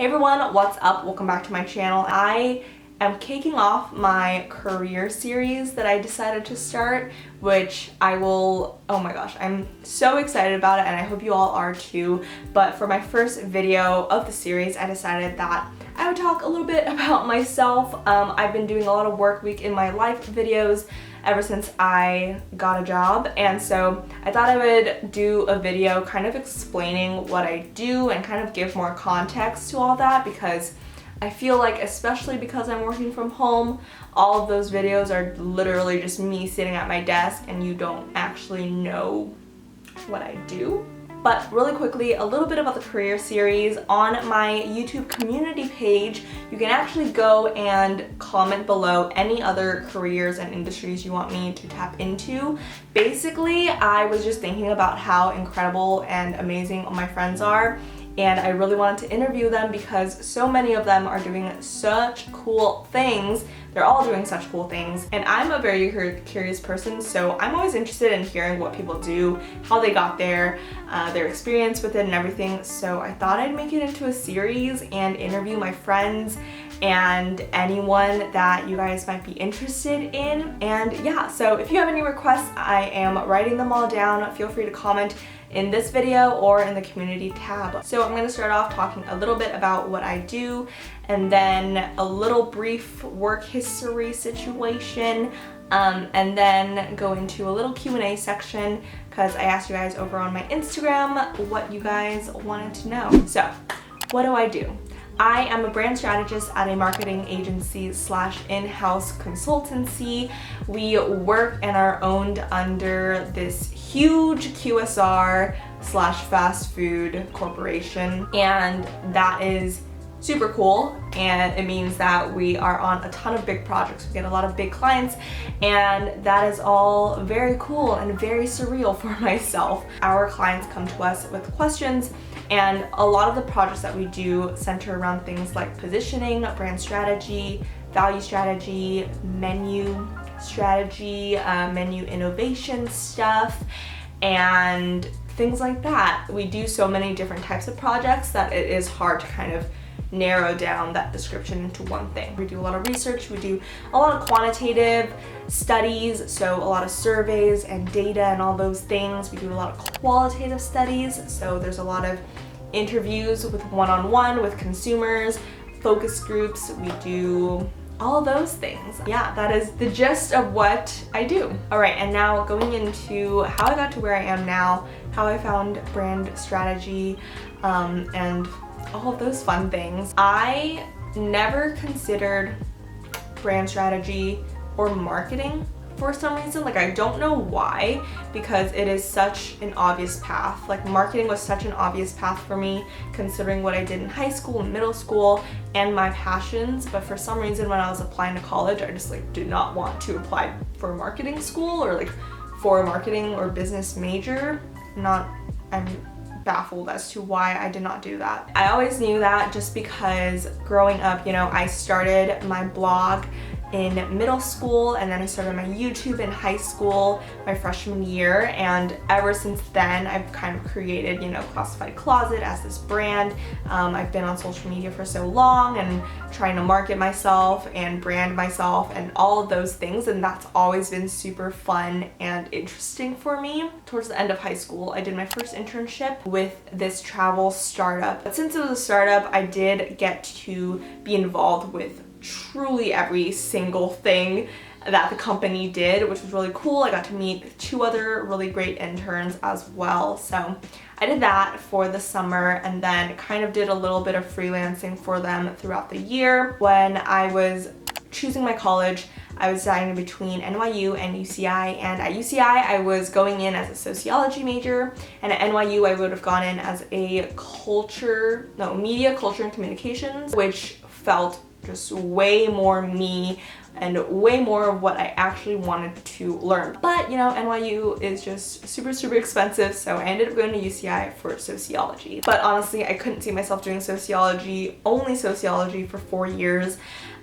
Hey everyone, what's up? Welcome back to my channel. I am kicking off my career series that I decided to start, which oh my gosh, I'm so excited about it and I hope you all are too. But for my first video of the series, I decided that I would talk a little bit about myself. I've been doing a lot of work week in my life videos ever since I got a job, and so I thought I would do a video kind of explaining what I do and kind of give more context to all that, because I feel like, especially because I'm working from home, all of those videos are literally just me sitting at my desk and you don't actually know what I do. But really quickly, a little bit about the career series. On my YouTube community page, you can actually go and comment below any other careers and industries you want me to tap into. Basically, I was just thinking about how incredible and amazing my friends are, and I really wanted to interview them because so many of them are doing such cool things. They're all doing such cool things, and I'm a very curious person, so I'm always interested in hearing what people do, how they got there, their experience with it and everything. So I thought I'd make it into a series and interview my friends and anyone that you guys might be interested in. And yeah, so if you have any requests, I am writing them all down. Feel free to comment in this video or in the community tab. So I'm going to start off talking a little bit about what I do, and then a little brief work history situation, and then go into a little Q&A section because I asked you guys over on my Instagram what you guys wanted to know. So what do I do? I am a brand strategist at a marketing agency / in-house consultancy. We work and are owned under this huge QSR / fast food corporation, and that is super cool, and it means that we are on a ton of big projects. We get a lot of big clients, and that is all very cool and very surreal for myself. Our clients come to us with questions, and a lot of the projects that we do center around things like positioning, brand strategy, value strategy, menu strategy, menu innovation stuff, and things like that. We do so many different types of projects that it is hard to kind of narrow down that description into one thing. We do a lot of research, we do a lot of quantitative studies, so a lot of surveys and data and all those things. We do a lot of qualitative studies, so there's a lot of interviews with one-on-one with consumers, focus groups. We do all of those things. Yeah, that is the gist of what I do. All right, and now going into how I got to where I am now, how I found brand strategy, and all of those fun things. I never considered brand strategy or marketing for some reason. Like, I don't know why, because it is such an obvious path. Like, marketing was such an obvious path for me, considering what I did in high school and middle school and my passions. But for some reason, when I was applying to college, I just did not want to apply for marketing school or for a marketing or business major. I'm baffled as to why I did not do that. I always knew that just because growing up, I started my blog in middle school, and then I started my YouTube in high school, my freshman year, and ever since then I've kind of created, Classified Closet as this brand. I've been on social media for so long and trying to market myself and brand myself and all of those things, and that's always been super fun and interesting for me. Towards the end of high school, I did my first internship with this travel startup. But since it was a startup, I did get to be involved with truly every single thing that the company did, which was really cool. I got to meet 2 other really great interns as well. So I did that for the summer, and then kind of did a little bit of freelancing for them throughout the year. When I was choosing my college, I was deciding between NYU and UCI, and at UCI I was going in as a sociology major, and at NYU I would have gone in as a media, culture, and communications, which felt just way more me and way more of what I actually wanted to learn. But NYU is just super expensive, so I ended up going to UCI for sociology. But honestly, I couldn't see myself doing only sociology for 4 years.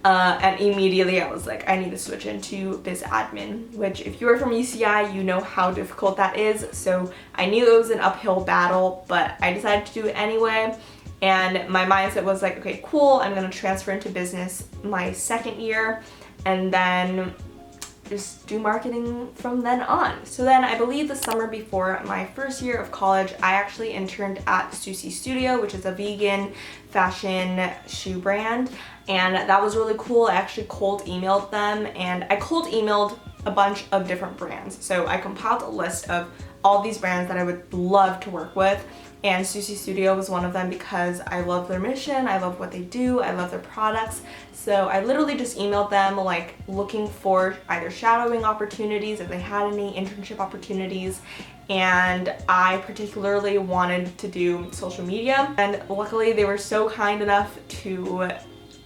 And immediately I was like, I need to switch into biz admin, which if you are from UCI, you know how difficult that is. So I knew it was an uphill battle, but I decided to do it anyway. And my mindset was like, okay, cool, I'm gonna transfer into business my second year and then just do marketing from then on. So then I believe the summer before my first year of college, I actually interned at Susi Studio, which is a vegan fashion shoe brand. And that was really cool. I actually cold emailed them, and I cold emailed a bunch of different brands. So I compiled a list of all these brands that I would love to work with. And Susi Studio was one of them because I love their mission, I love what they do, I love their products. So I literally just emailed them like looking for either shadowing opportunities, if they had any internship opportunities, and I particularly wanted to do social media. And luckily they were so kind enough to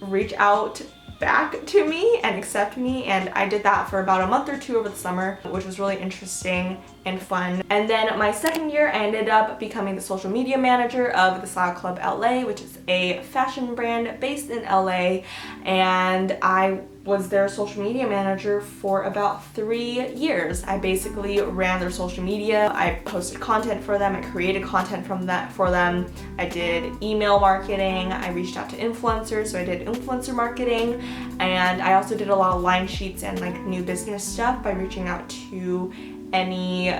reach out back to me and accept me, and I did that for about a month or two over the summer, which was really interesting and fun. And then my second year I ended up becoming the social media manager of the Style Club LA, which is a fashion brand based in LA, and I was their social media manager for about 3 years. I basically ran their social media. I posted content for them, I created content for them. I did email marketing, I reached out to influencers, so I did influencer marketing, and I also did a lot of line sheets and like new business stuff by reaching out to any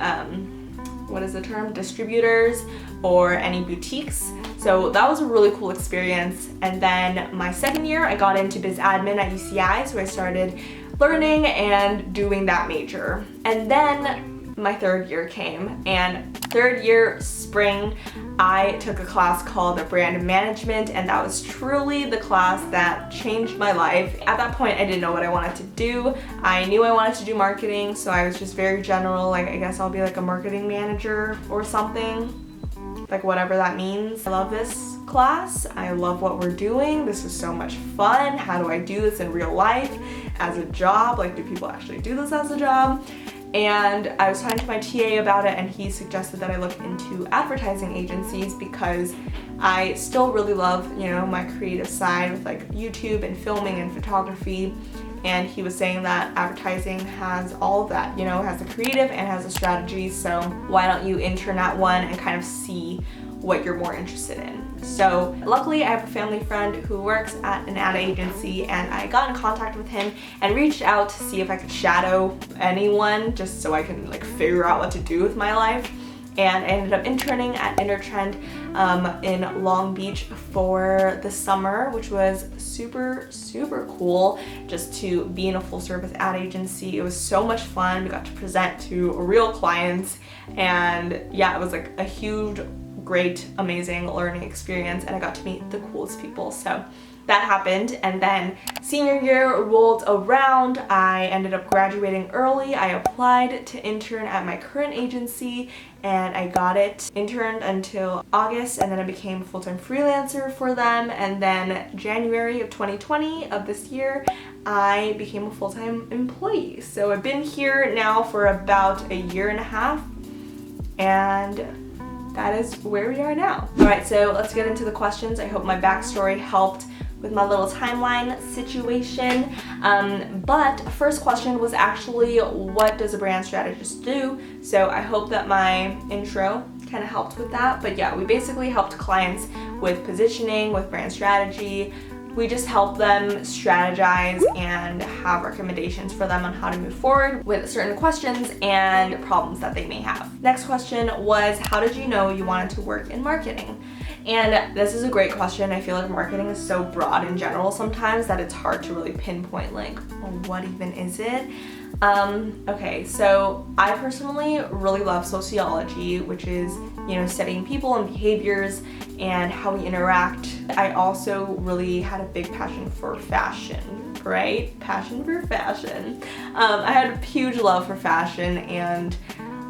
distributors or any boutiques. So that was a really cool experience. And then my second year I got into biz admin at UCI, so I started learning and doing that major. And then my third year came, and third year spring I took a class called Brand Management, and that was truly the class that changed my life. At that point I didn't know what I wanted to do. I knew I wanted to do marketing, so I was just very general, like I guess I'll be like a marketing manager or something, like whatever that means. I love this class, I love what we're doing, this is so much fun. How do I do this in real life as a job? Like, do people actually do this as a job? And I was talking to my TA about it, and he suggested that I look into advertising agencies because I still really love, you know, my creative side with like YouTube and filming and photography. And he was saying that advertising has all of that, you know, it has the creative and has the strategy. So why don't you intern at one and kind of see what you're more interested in? So luckily I have a family friend who works at an ad agency, and I got in contact with him and reached out to see if I could shadow anyone just so I can like figure out what to do with my life. And I ended up interning at Intertrend in Long Beach for the summer, which was super cool just to be in a full service ad agency. It was so much fun. We got to present to real clients, and yeah, it was like a huge, great, amazing learning experience, and I got to meet the coolest people. So that happened, and then senior year rolled around. I ended up graduating early. I applied to intern at my current agency, and I got it. Interned until August, and then I became a full-time freelancer for them. And then January of 2020 of this year, I became a full-time employee. So I've been here now for about a year and a half, and that is where we are now. All right, so let's get into the questions. I hope my backstory helped with my little timeline situation. But first question was actually, what does a brand strategist do? So I hope that my intro kind of helped with that. But yeah, we basically helped clients with positioning, with brand strategy. We just help them strategize and have recommendations for them on how to move forward with certain questions and problems that they may have. Next question was, how did you know you wanted to work in marketing? And this is a great question. I feel like marketing is so broad in general sometimes that it's hard to really pinpoint like, well, what even is it? Okay, so I personally really love sociology, which is, you know, studying people and behaviors and how we interact. I also really had a big passion for fashion, right? Passion for fashion. I had a huge love for fashion and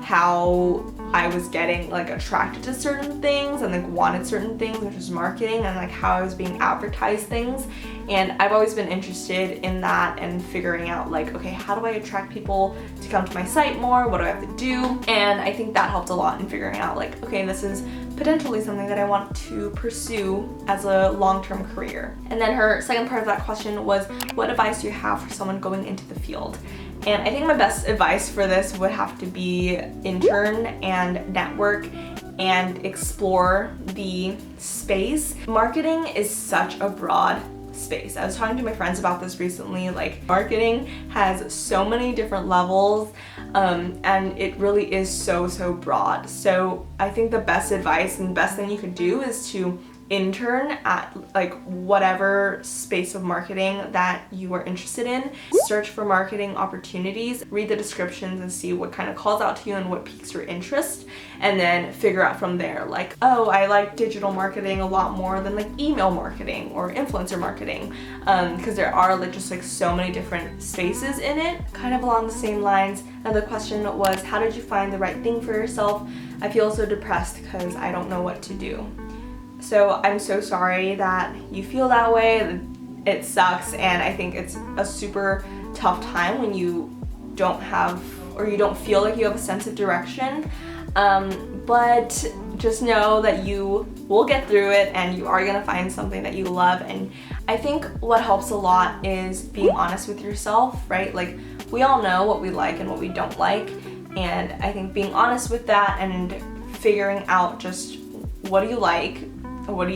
how I was getting like attracted to certain things and like wanted certain things, which is marketing, and like how I was being advertised things. And I've always been interested in that and figuring out like, okay, how do I attract people to come to my site more? What do I have to do? And I think that helped a lot in figuring out like, okay, this is potentially something that I want to pursue as a long-term career. And then her second part of that question was, what advice do you have for someone going into the field? And I think my best advice for this would have to be intern and network and explore the space. Marketing is such a broad space. I was talking to my friends about this recently. Like, marketing has so many different levels, and it really is so broad. So I think the best advice and best thing you could do is to intern at like whatever space of marketing that you are interested in. Search for marketing opportunities, read the descriptions and see what kind of calls out to you and what piques your interest, and then figure out from there, like, oh, I like digital marketing a lot more than like email marketing or influencer marketing, because there are like just like so many different spaces in it. Kind of along the same lines, another question was, how did you find the right thing for yourself? I feel so depressed because I don't know what to do. So I'm so sorry that you feel that way. It sucks, and I think it's a super tough time when you don't have, or you don't feel like you have a sense of direction. But just know that you will get through it and you are gonna find something that you love. And I think what helps a lot is being honest with yourself, right? Like, we all know what we like and what we don't like. And I think being honest with that and figuring out just what do you like, what do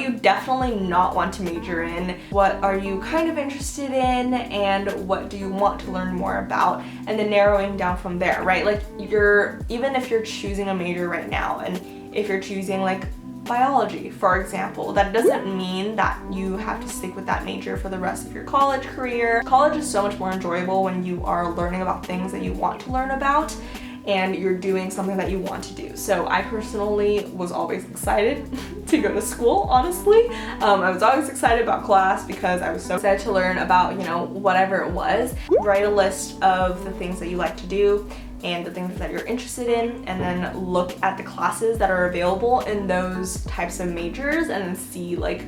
you definitely not want to major in, what are you kind of interested in, and what do you want to learn more about, and then narrowing down from there, right? Like, even if you're choosing a major right now, and if you're choosing like biology, for example, that doesn't mean that you have to stick with that major for the rest of your college career. College is so much more enjoyable when you are learning about things that you want to learn about and you're doing something that you want to do. So I personally was always excited to go to school, honestly. I was always excited about class because I was so excited to learn about, whatever it was. Write a list of the things that you like to do and the things that you're interested in, and then look at the classes that are available in those types of majors and then see like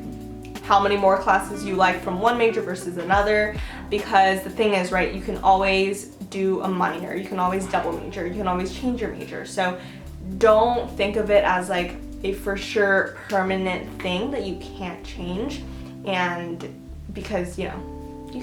how many more classes you like from one major versus another. Because the thing is, right, you can always do a minor, you can always double major, you can always change your major. So don't think of it as like a for sure permanent thing that you can't change, and because you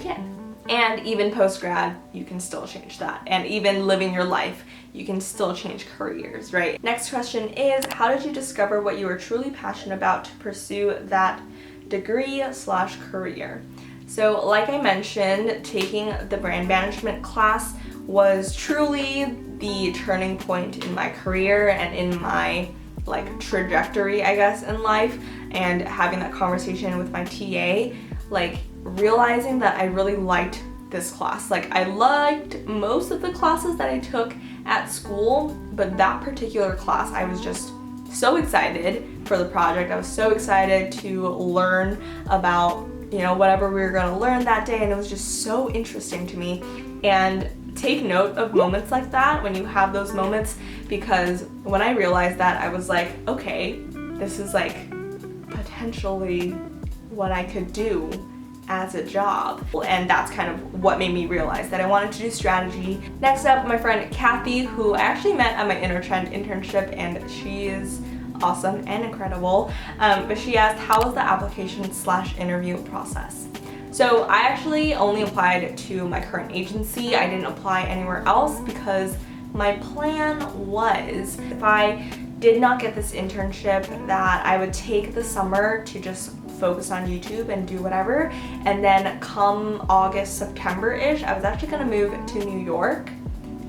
can. And even post-grad, you can still change that. And even living your life, you can still change careers, right? Next question is, how did you discover what you were truly passionate about to pursue that degree/career? So like I mentioned, taking the brand management class was truly the turning point in my career and in my like trajectory, I guess, in life. And having that conversation with my TA, like realizing that I really liked this class. Like, I liked most of the classes that I took at school, but that particular class, I was just so excited for the project. I was so excited to learn about, whatever we were going to learn that day, and it was just so interesting to me. And take note of moments like that when you have those moments, because when I realized that, I was like, okay, this is like potentially what I could do as a job. And that's kind of what made me realize that I wanted to do strategy. Next up, my friend Kathy, who I actually met at my internship, and she is awesome and incredible. But she asked, how was the application/interview process? So I actually only applied to my current agency. I didn't apply anywhere else because my plan was, if I did not get this internship, that I would take the summer to just focus on YouTube and do whatever. And then come August, September-ish, I was actually gonna move to New York.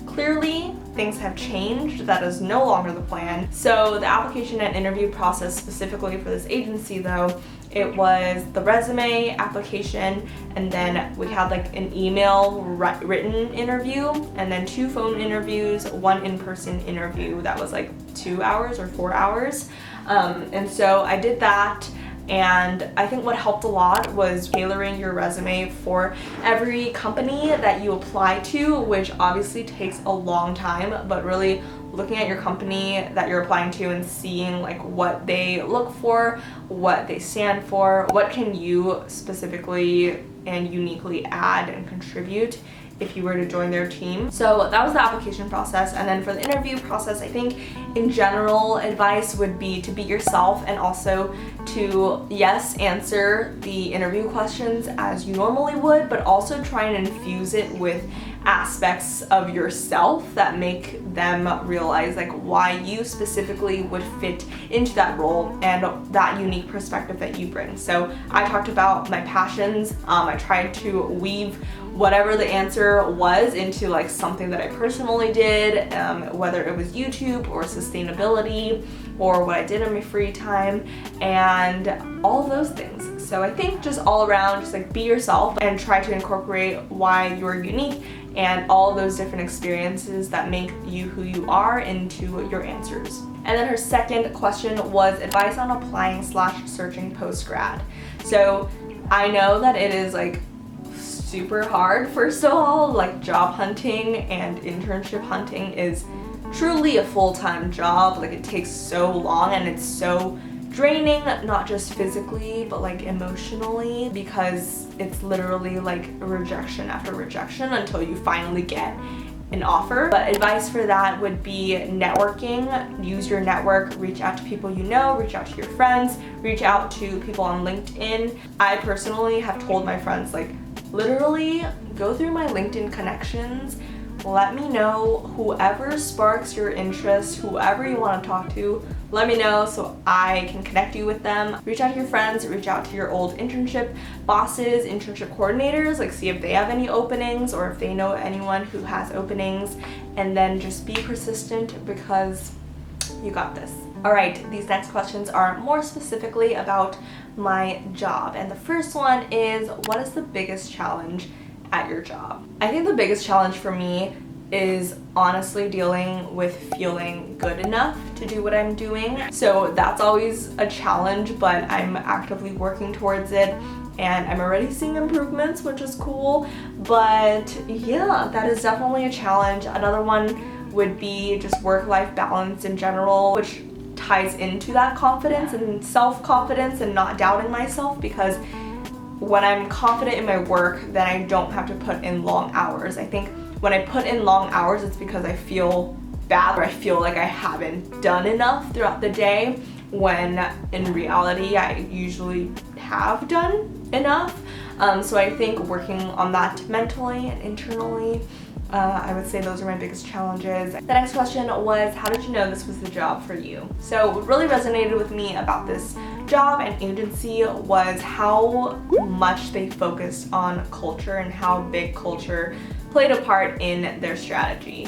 Clearly, things have changed. That is no longer the plan. So the application and interview process specifically for this agency though, it was the resume, application, and then we had like an email written interview, and then 2 phone interviews, 1 in-person interview that was like 2 hours or 4 hours. And so I did that. And I think what helped a lot was tailoring your resume for every company that you apply to, which obviously takes a long time, but really looking at your company that you're applying to and seeing like what they look for, what they stand for, what can you specifically and uniquely add and contribute if you were to join their team. So that was the application process. And then for the interview process, I think in general advice would be to be yourself, and also to, yes, answer the interview questions as you normally would, but also try and infuse it with aspects of yourself that make them realize like why you specifically would fit into that role and that unique perspective that you bring. So I talked about my passions. I tried to weave whatever the answer was into like something that I personally did, whether it was YouTube or sustainability or what I did in my free time and all those things. So I think just all around, just like be yourself and try to incorporate why you're unique and all those different experiences that make you who you are into your answers. And then her second question was advice on applying / searching post-grad. So I know that it is like super hard, first of all, like job hunting and internship hunting is truly a full-time job. Like it takes so long and it's so draining, not just physically but like emotionally, because it's literally like rejection after rejection until you finally get an offer. But advice for that would be networking. Use your network, reach out to people you know, reach out to your friends, reach out to people on LinkedIn. I personally have told my friends, like, literally go through my LinkedIn connections, let me know whoever sparks your interest, whoever you want to talk to, let me know so I can connect you with them. Reach out to your friends, reach out to your old internship bosses, internship coordinators, like see if they have any openings or if they know anyone who has openings, and then just be persistent because you got this. All right, these next questions are more specifically about my job. And the first one is, what is the biggest challenge at your job? I think the biggest challenge for me is honestly dealing with feeling good enough to do what I'm doing. So that's always a challenge, but I'm actively working towards it and I'm already seeing improvements, which is cool. But yeah, that is definitely a challenge. Another one would be just work-life balance in general, which ties into that confidence and self-confidence and not doubting myself, because when I'm confident in my work, then I don't have to put in long hours. I think when I put in long hours, it's because I feel bad or I feel like I haven't done enough throughout the day, when in reality, I usually have done enough. So I think working on that mentally and internally, I would say those are my biggest challenges. The next question was, how did you know this was the job for you? So what really resonated with me about this job and agency was how much they focused on culture and how big culture played a part in their strategy.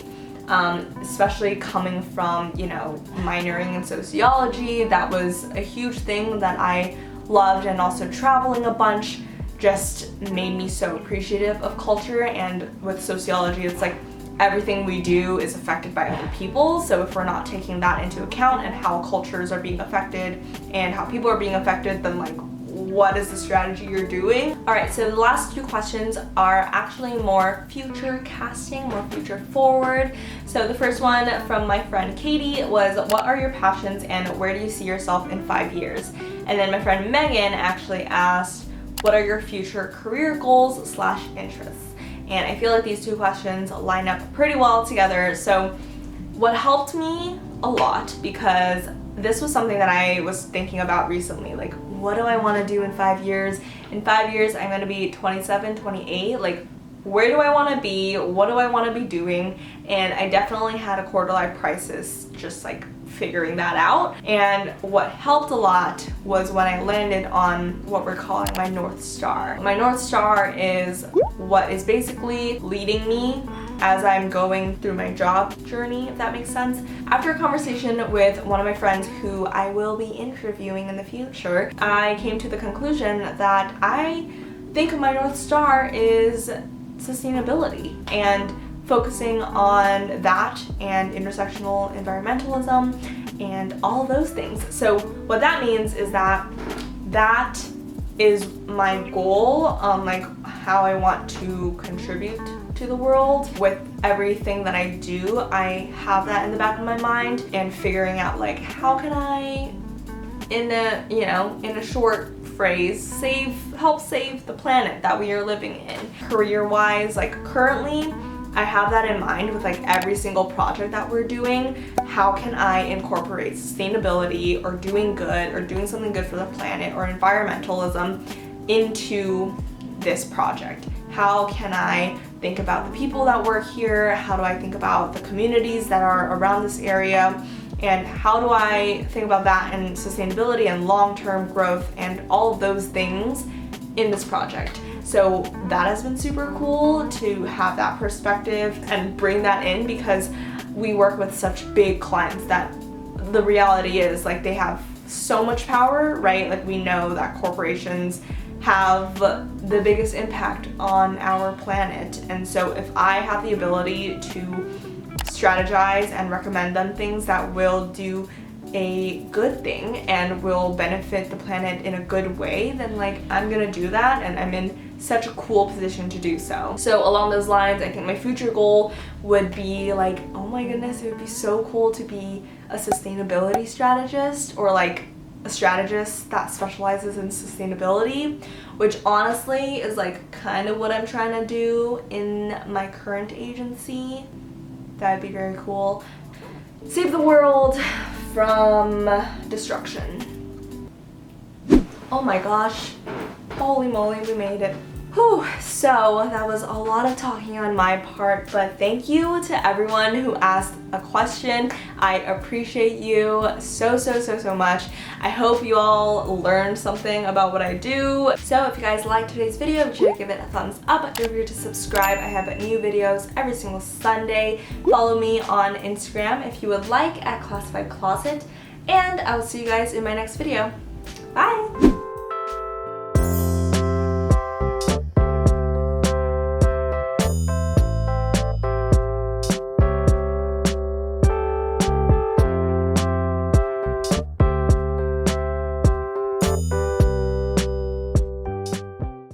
Especially coming from, you know, minoring in sociology, that was a huge thing that I loved, and also traveling a bunch just made me so appreciative of culture. And with sociology, it's like everything we do is affected by other people. So if we're not taking that into account and how cultures are being affected and how people are being affected, then like, what is the strategy you're doing? All right, so the last two questions are actually more future casting, more future forward. So the first one from my friend Katie was, what are your passions and where do you see yourself in 5 years? And then my friend Megan actually asked, what are your future career goals / interests? And I feel like these two questions line up pretty well together. So what helped me a lot, because this was something that I was thinking about recently, like, what do I want to do in 5 years? In 5 years, I'm going to be 27, 28. Like, where do I want to be? What do I want to be doing? And I definitely had a quarter-life crisis just like figuring that out. And what helped a lot was when I landed on what we're calling my North Star. My North Star is what is basically leading me as I'm going through my job journey, if that makes sense. After a conversation with one of my friends who I will be interviewing in the future, I came to the conclusion that I think my North Star is sustainability and focusing on that and intersectional environmentalism and all those things. So what that means is that that is my goal, like how I want to contribute to the world. With everything that I do, I have that in the back of my mind, and figuring out like, how can I in a short phrase, help save the planet that we are living in. Career-wise, like currently, I have that in mind with like every single project that we're doing. How can I incorporate sustainability or doing good or doing something good for the planet or environmentalism into this project? How can I think about the people that work here? How do I think about the communities that are around this area? And how do I think about that and sustainability and long-term growth and all of those things in this project? So that has been super cool to have that perspective and bring that in, because we work with such big clients that the reality is like they have so much power, right? Like we know that corporations have the biggest impact on our planet. And so if I have the ability to strategize and recommend them things that will do a good thing and will benefit the planet in a good way, then like I'm gonna do that, and I'm in such a cool position to do so. So along those lines, I think my future goal would be like, oh my goodness, it would be so cool to be a sustainability strategist, or like a strategist that specializes in sustainability, which honestly is like kind of what I'm trying to do in my current agency. That'd be very cool. Save the world from destruction. Oh my gosh, holy moly, we made it. Whew, so that was a lot of talking on my part, but thank you to everyone who asked a question. I appreciate you so much. I hope you all learned something about what I do. So if you guys liked today's video, be sure to give it a thumbs up. Don't forget to subscribe. I have new videos every single Sunday. Follow me on Instagram if you would like at Classified Closet, and I will see you guys in my next video. Bye!